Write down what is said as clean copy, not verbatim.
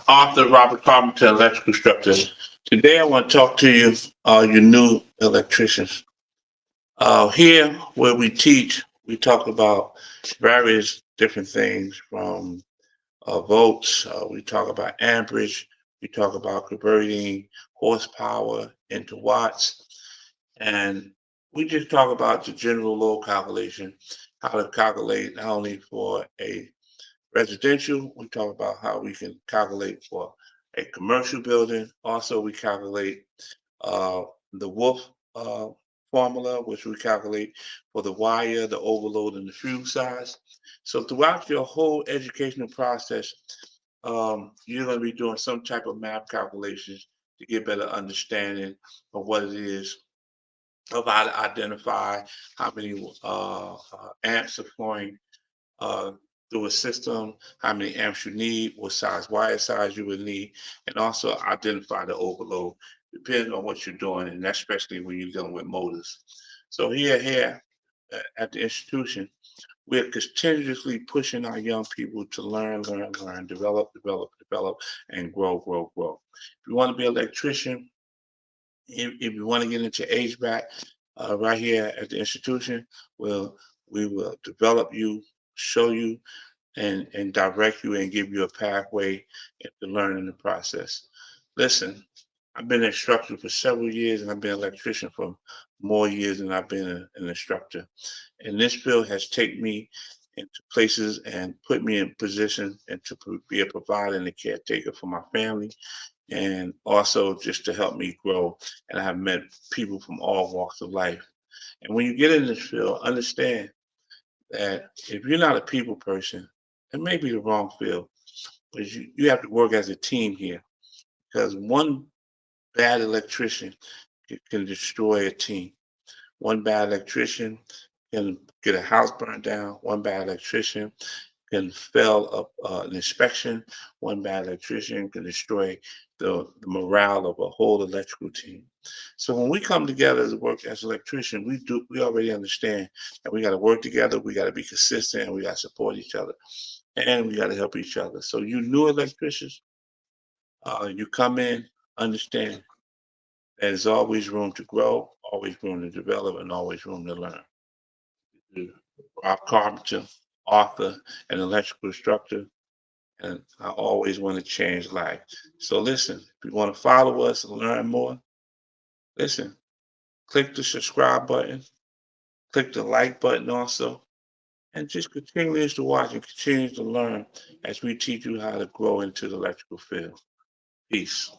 Arthur Robert Carpenter, electrical instructor. Today I want to talk to you, you new electricians. Here, where we teach, we talk about various different things from volts, we talk about amperage, we talk about converting horsepower into watts, and we just talk about the general load calculation, how to calculate not only for a residential, we talk about how we can calculate for a commercial building. Also, we calculate uh, the Wolf uh, formula, which we calculate for the wire, the overload, and the fuse size. So throughout your whole educational process, you're going to be doing some type of math calculations to get better understanding of what it is, of how to identify how many amps are flowing uh, through a system, how many amps you need, what size wire size you would need, and also identify the overload, depending on what you're doing, and especially when you're dealing with motors. So here at the institution, we're continuously pushing our young people to learn, develop, and grow. If you want to be an electrician, if you want to get into HVAC, right here at the institution, we will develop you, show you, and direct you and give you a pathway to learning the process. Listen, I've been an instructor for several years and I've been an electrician for more years than I've been an instructor. And this field has taken me into places and put me in position and to be a provider and a caretaker for my family and also just to help me grow. And I've met people from all walks of life. And when you get in this field, understand that if you're not a people person, it may be the wrong field, but you have to work as a team here because one bad electrician can destroy a team. One bad electrician can get a house burned down. One bad electrician can fail up an inspection. One bad electrician can destroy the morale of a whole electrical team. So when we come together to work as an electrician, we already understand that we got to work together. We got to be consistent. And we got to support each other, and we got to help each other. So you new electricians, you come in, understand there's always room to grow, always room to develop, and always room to learn. Rob Carpenter, author, and electrical instructor, and I always want to change lives. So listen, if you want to follow us and learn more, listen, click the subscribe button, click the like button also, and just continue to watch and continue to learn as we teach you how to grow into the electrical field. Peace.